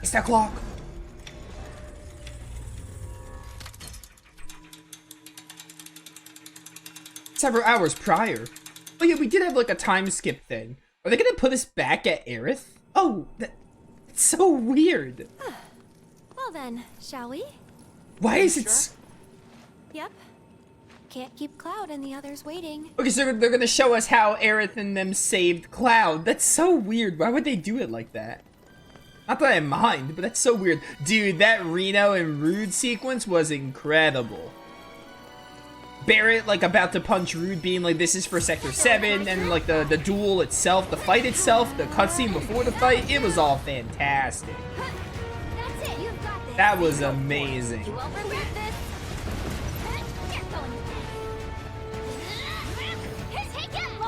It's that clock. Several hours prior. Oh yeah, we did have like a time skip thing. Are they gonna put us back at Aerith? Oh, that's so weird. Well then, shall we? Why is it? Yep. Can't keep Cloud and the others waiting. Okay, so they're gonna show us how Aerith and them saved Cloud. That's so weird. Why would they do it like that? Not that I mind, but that's so weird. Dude, that Reno and Rude sequence was incredible. Barrett, like, about to punch Rude, being like, this is for Sector 7, and, like, the duel itself, the fight itself, the cutscene before the fight, it was all fantastic. That's it. You've got this. That was amazing. You overleap this.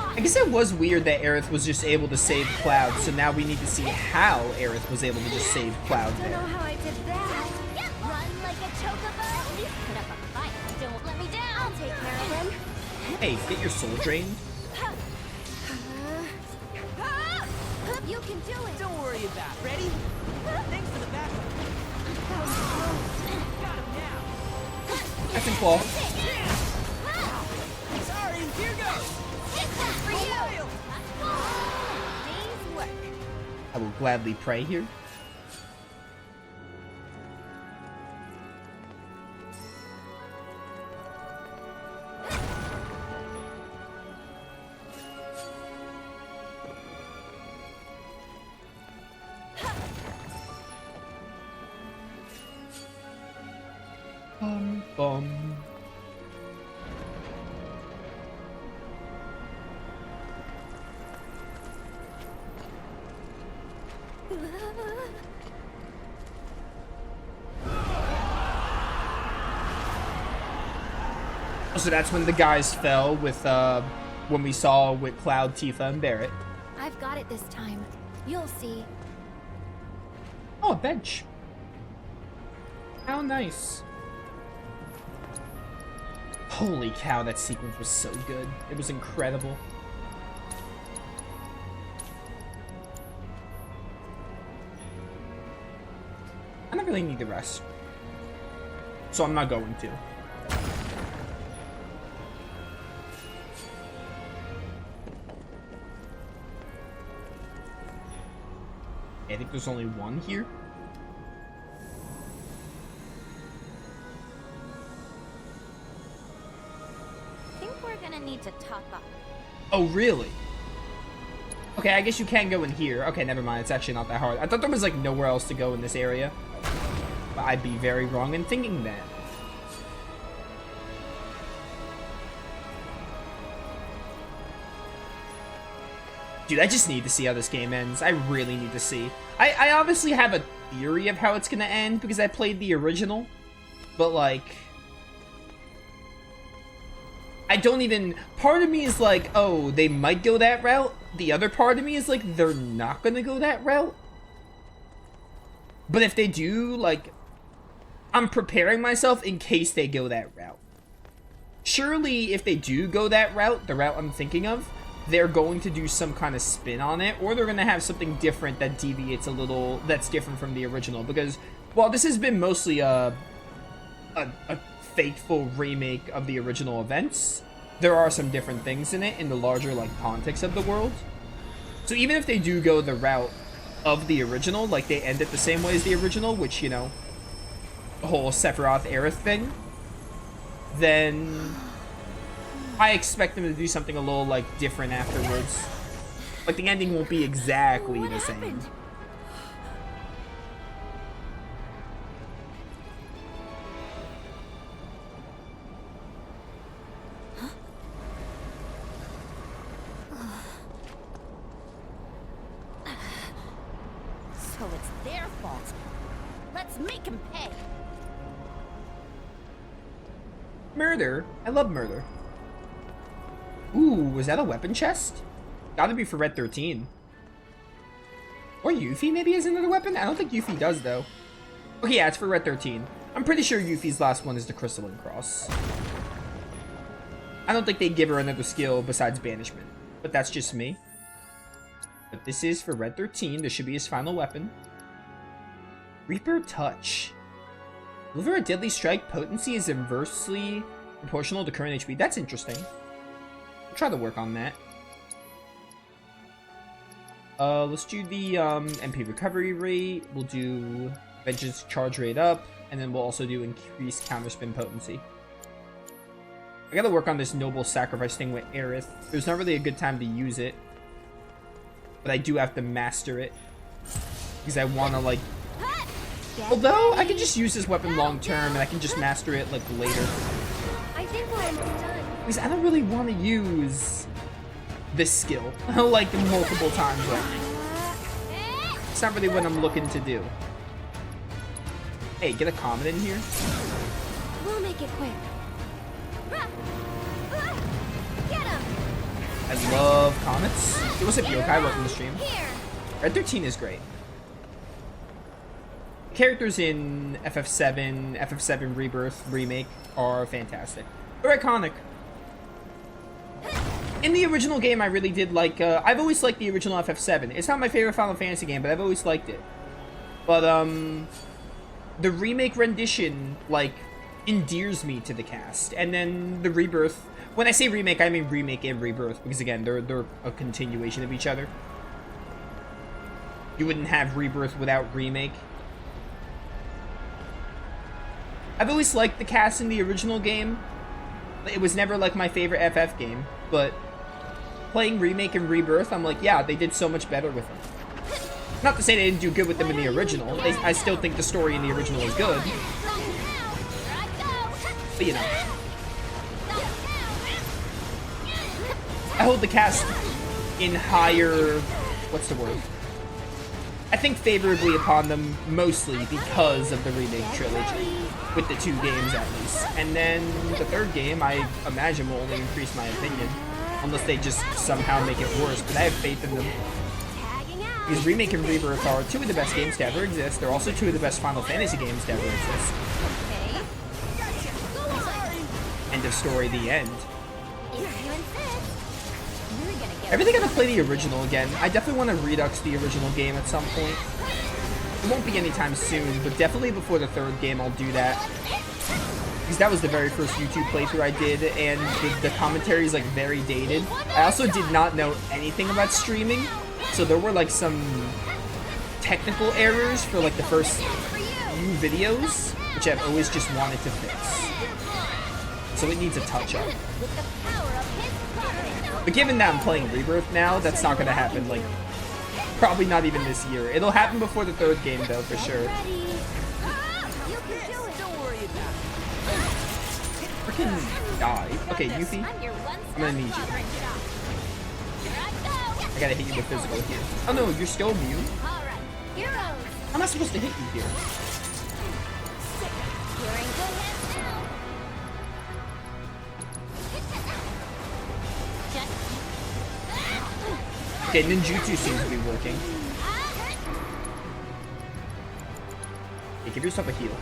I guess it was weird that Aerith was just able to save Cloud, so now we need to see how Aerith was able to just save Cloud Don't know there. how I did that. Run like a chocobo. Put up a fight. Don't let me down. I'll take care of him. Hey, get your soul drained. You can do it. Don't worry about it. Ready? Thanks for the backup. Got him now. That's in claw. Sorry, here goes. This one's for you. Day's work. I will gladly pray here. Bum. So that's when the guys fell with, when we saw with Cloud, Tifa, and Barrett. I've got it this time. You'll see. Oh, a bench. How nice. Holy cow, that sequence was so good. It was incredible. I don't really need the rest. So I'm not going to. I think there's only one here. I think we're gonna need to top up. Oh, really? Okay, I guess you can go in here. Okay, never mind. It's actually not that hard. I thought there was, like, nowhere else to go in this area. But I'd be very wrong in thinking that. Dude, I just need to see how this game ends. I really need to see. I obviously have a theory of how it's gonna end because I played the original. But, like... I don't even... Part of me is like, oh, they might go that route. The other part of me is like, they're not gonna go that route. But if they do, like... I'm preparing myself in case they go that route. Surely, if they do go that route, the route I'm thinking of, they're going to do some kind of spin on it, or they're going to have something different that deviates a little, that's different from the original. Because, while this has been mostly a faithful remake of the original events, there are some different things in it in the larger, like, context of the world. So even if they do go the route of the original, like, they end it the same way as the original, which, you know, the whole Sephiroth Aerith thing, then I expect them to do something a little, like, different afterwards. Like, the ending won't be exactly the same. So it's their fault. Let's make them pay. Murder? I love murder. Ooh, was that a weapon chest? Gotta be for Red 13. Or Yuffie maybe has another weapon? I don't think Yuffie does, though. Okay, yeah, it's for Red 13. I'm pretty sure Yuffie's last one is the Crystalline Cross. I don't think they give her another skill besides Banishment. But that's just me. But this is for Red 13. This should be his final weapon. Reaper Touch. Deliver a deadly strike. Potency is inversely proportional to current HP. That's interesting. I'll try to work on that. Let's do the MP recovery rate. We'll do Vengeance charge rate up, and then we'll also do increased counterspin potency. I gotta work on this noble sacrifice thing with Aerith. There's not really a good time to use it, but I do have to master it because I want to like. Although I can just use this weapon long term, and I can just master it like later. I think we're almost done. Because I don't really want to use this skill like multiple times right now. It's not really what I'm looking to do. Hey, get a comment in here. We'll make it quick. Get him! I love comets. It was a Yokai, welcome to the stream. Here. Red 13 is great. Characters in FF7, FF7 Rebirth, Remake are fantastic. They're iconic. In the original game, I really did like, I've always liked the original FF7. It's not my favorite Final Fantasy game, but I've always liked it. But, the remake rendition, like, endears me to the cast. And then the Rebirth, when I say remake, I mean remake and Rebirth, because again, they're a continuation of each other. You wouldn't have Rebirth without remake. I've always liked the cast in the original game. It was never like my favorite FF game, but playing remake and Rebirth, I'm like, yeah, they did so much better with them. Not to say they didn't do good with them in the original. I still think the story in the original is good. But you know. I hold the cast in higher... what's the word? I think favorably upon them mostly because of the remake trilogy. With the 2 games at least. And then the 3rd game, I imagine, will only increase my opinion. Unless they just somehow make it worse. But I have faith in them. Because Remake and Rebirth are 2 of the best games to ever exist. They're also 2 of the best Final Fantasy games to ever exist. End of story, the end. I really gotta play the original again. I definitely want to redux the original game at some point. It won't be anytime soon, but definitely before the 3rd game I'll do that. Because that was the very first YouTube playthrough I did, and the commentary is like very dated. I also did not know anything about streaming, so there were like some technical errors for like the first few videos, which I've always just wanted to fix. So it needs a touch-up. But given that I'm playing Rebirth now, that's not gonna happen, like, probably not even this year. It'll happen before the 3rd game, though, for sure. Freaking die. Okay, Yuffie, I'm gonna need you. I gotta hit you with physical here. Oh no, you're still immune? How am I supposed to hit you here? Okay, ninjutsu seems to be working. Hey, give yourself a heal.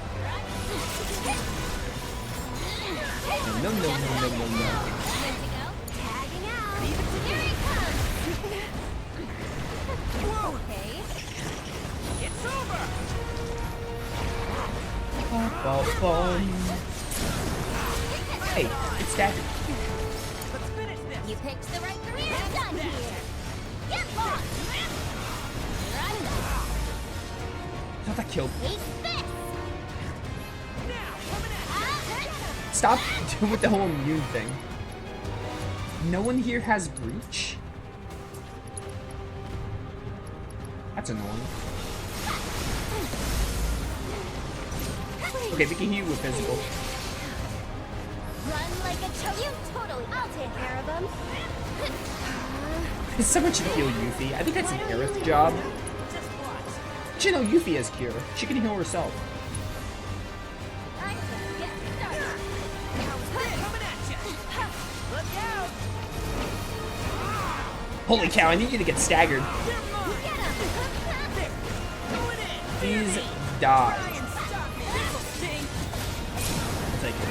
No, no, no, no, no, no. It's over. Hey, it's staggered. Let's finish this. You picked the right career. Done here. Get lost. I thought that killed. Take this. Now, coming at Stop doing with the whole immune thing. No one here has breach? That's annoying. Okay, we can heal with physical. Run like a choke. You totally. I'll take care of them. It's so much to heal Yuffie. I think that's an Aerith job. Just watch. You know, Yuffie has cure. She can heal herself. I can get started. Coming at you. Look out. Holy cow, I need you to get staggered. You're mine. Get him. Going in. Please die. Try and stop me. This'll sting. I'll take it.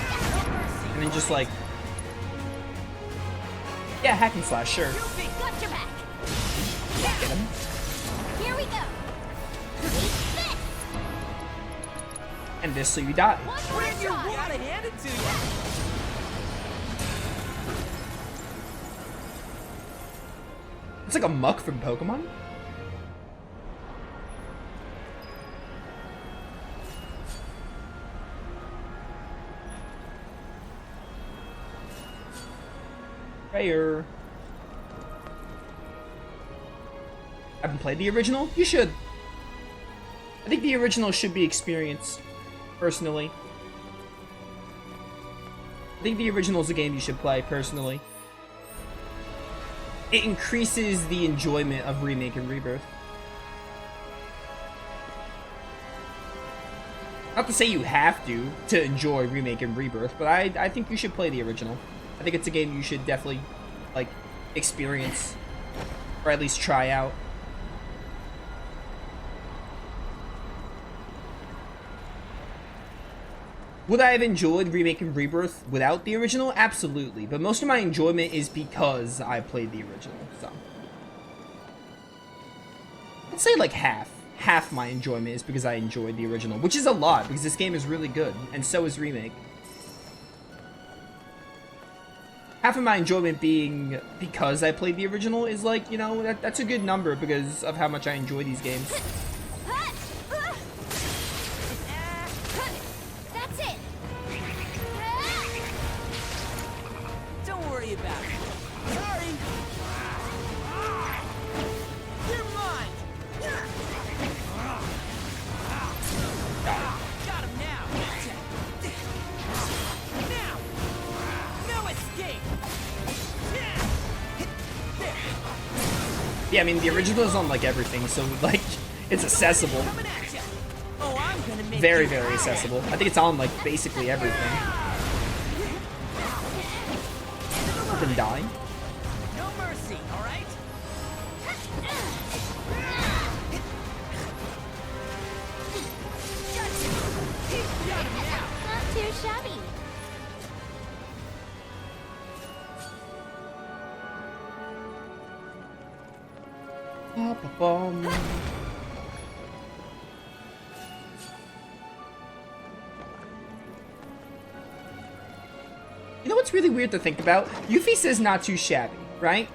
And then just like... yeah, hack and slash, sure. Got your back. Get him. Here we go. Eat this. and this so you die. Where's your gotta hand it to you. It's like a muck from Pokemon. Prayer. Haven't played the original? You should. I think the original should be experienced, personally. I think the original is a game you should play, personally. It increases the enjoyment of Remake and Rebirth. Not to say you have to enjoy Remake and Rebirth, but I think you should play the original. I think it's a game you should definitely, like, experience. Or at least try out. Would I have enjoyed Remake and Rebirth without the original? Absolutely. But most of my enjoyment is because I played the original, so. I'd say like half. Half my enjoyment is because I enjoyed the original, which is a lot because this game is really good, and so is Remake. Half of my enjoyment being because I played the original is like, you know, that's a good number because of how much I enjoy these games. That's it. Don't worry about it. Sorry. You're mine. Got him now. Now. No escape. Yeah, I mean, the original is on, like, everything, so, like, it's accessible. Coming at ya. Oh, I'm gonna make Very, you very mad. accessible. I think it's on, like, basically everything. Fucking die. No mercy, all right? Got him now. Not too shabby. Ba-ba-bum. You know what's really weird to think about? Yuffie says not too shabby, right?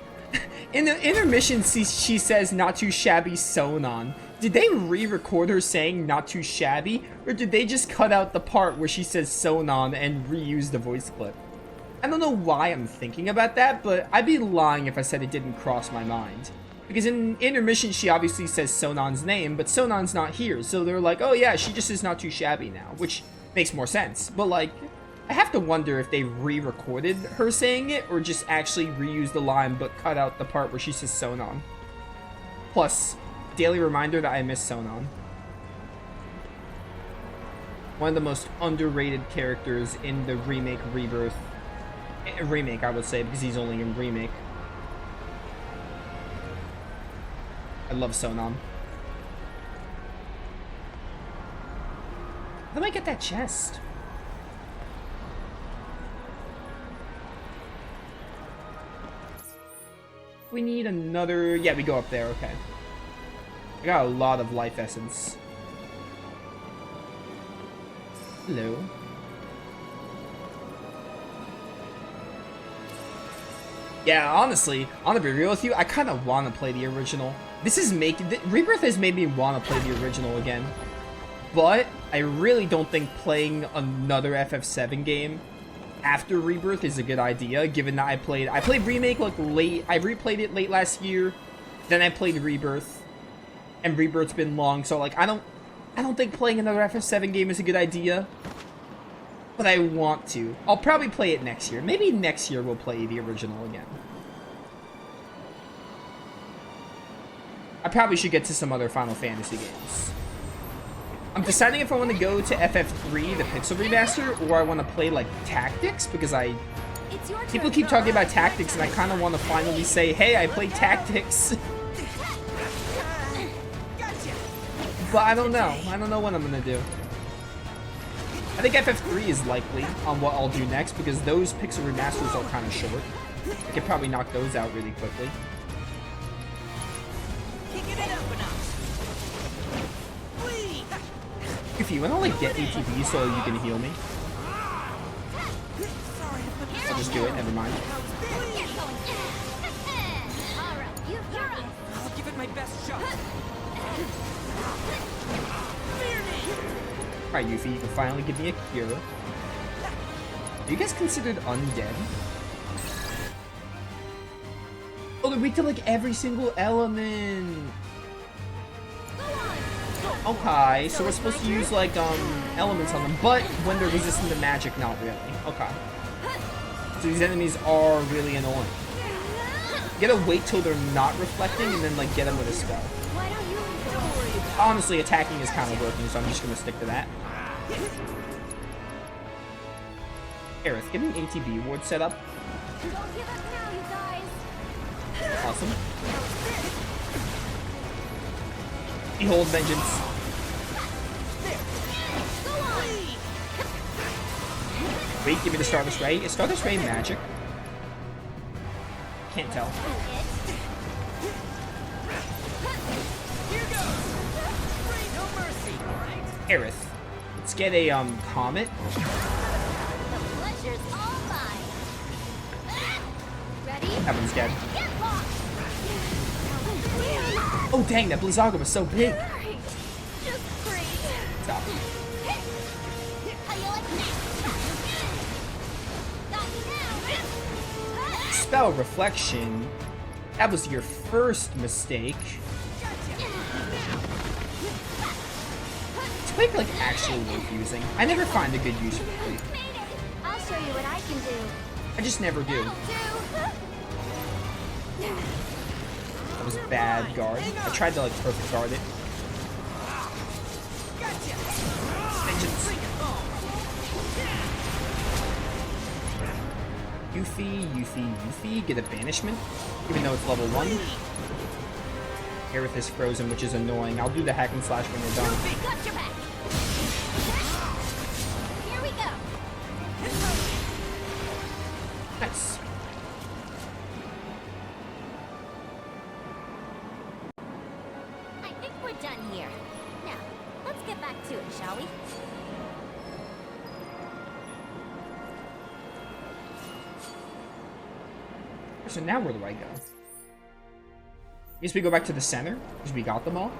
In the intermission, she says not too shabby Sonon. Did they re-record her saying not too shabby? Or did they just cut out the part where she says Sonon and reuse the voice clip? I don't know why I'm thinking about that, but I'd be lying if I said it didn't cross my mind. Because in intermission, she obviously says Sonon's name, but Sonon's not here, so they're like, oh yeah, she just is not too shabby now, which makes more sense. But like, I have to wonder if they re-recorded her saying it, or just actually reused the line, but cut out the part where she says Sonon. Plus, daily reminder that I miss Sonon. One of the most underrated characters in the Remake Rebirth. Remake, I would say, because he's only in Remake. I love Sonon. How do I get that chest? We need another... Yeah, we go up there, okay. I got a lot of life essence. Hello. Yeah, honestly, I'm gonna be real with you, I kind of want to play the original. This is Rebirth has made me want to play the original again. But I really don't think playing another FF7 game after Rebirth is a good idea, given that I played Remake like late, I replayed it late last year, then I played Rebirth, and Rebirth's been long, so like I don't think playing another FF7 game is a good idea. But I want to. I'll probably play it next year. Maybe next year we'll play the original again. I probably should get to some other Final Fantasy games. I'm deciding if I want to go to FF3, the Pixel Remaster, or I want to play, like, Tactics, because It's your people turn. keep talking about Tactics, and I kind of want to finally say, hey, I played Tactics. Gotcha. But I don't know. I don't know what I'm going to do. I think FF3 is likely on what I'll do next, because those Pixel Remasters are kind of short. I could probably knock those out really quickly. Kicking it up a notch. Whee! You Yuffie, you wanna like get ATB so you can heal me? I'll just do it, never mind. I'll give it my best shot. Alright, Yuffie, you can finally give me a cure. Are you guys considered undead? Oh, they're weak to like every single element. Okay, so we're supposed to use like elements on them, but when they're resistant to magic, not really. Okay. So these enemies are really annoying. You gotta wait till they're not reflecting and then like get them with a spell. Honestly, attacking is kind of working, so I'm just gonna stick to that. Aerith, get an ATB ward set up. Don't give up now, you guys. Awesome. Behold vengeance. Wait, give me the Stardust Ray. Is Stardust Ray magic? Can't tell. Here goes. No mercy, all right? Aerith, let's get a comet. The pleasure's all mine. Ready? That one's dead. Get lost. Oh dang, that Blizzaga was so big. Great. Just great. Stop. How you like that? Got you now. Spell Reflection. That was your first mistake. Is Quake like actually worth using? I never find a good use for Quake. Made it. I'll show you what I can do. I just never do. That'll do. That was bad guard. I tried to like perfect guard it. Gotcha. Vengeance. Yuffie, get a banishment, even though it's level 1. Aerith is frozen, which is annoying. I'll do the hack and slash when you're done. Got your back. Here we go. Nice. I think we're done here. Now, let's get back to it, shall we? So now where do I go? Guess we go back to the center, because we got them all.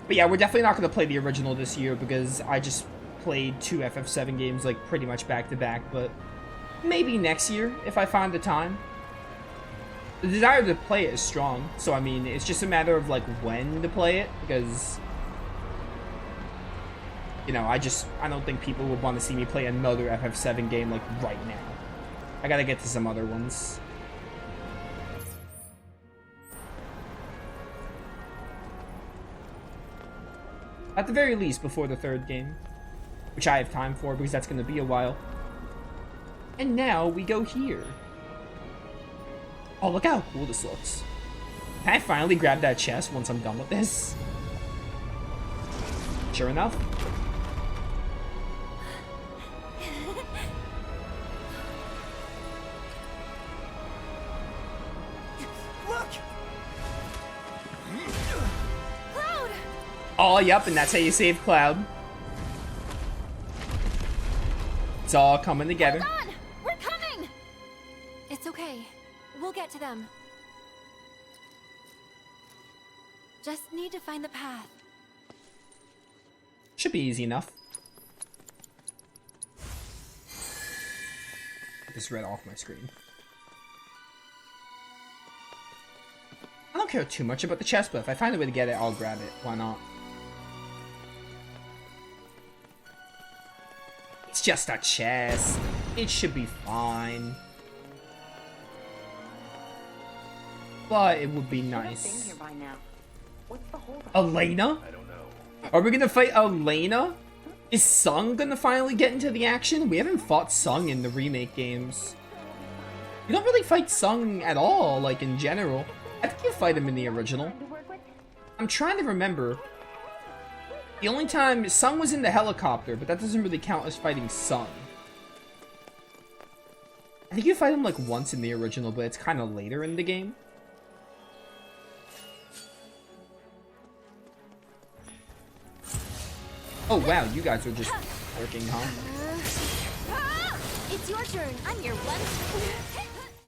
But yeah, we're definitely not going to play the original this year, because I just played 2 FF7 games, like, pretty much back-to-back, but maybe next year, if I find the time. The desire to play it is strong, so I mean, it's just a matter of, like, when to play it, because, you know, I don't think people would want to see me play another FF7 game, like, right now. I gotta get to some other ones. At the very least, before the 3rd game, which I have time for, because that's gonna be a while. And now, we go here. Oh, look how cool this looks. Can I finally grab that chest once I'm done with this? Sure enough. Look. Cloud! Oh, yep, and that's how you save Cloud. It's all coming together. Hold on! We're coming! It's okay. We'll get to them. Just need to find the path. Should be easy enough. Get this red off my screen. I don't care too much about the chest, but if I find a way to get it, I'll grab it. Why not? It's just a chest. It should be fine. But it would be nice. Elena? I don't know. Are we gonna fight Elena? Is Sung gonna finally get into the action? We haven't fought Sung in the remake games. You don't really fight Sung at all, like in general. I think you fight him in the original. I'm trying to remember. The only time Sung was in the helicopter, but that doesn't really count as fighting Sung. I think you fight him like once in the original, but it's kind of later in the game. Oh wow, you guys are just working, huh? It's your turn. I'm your one.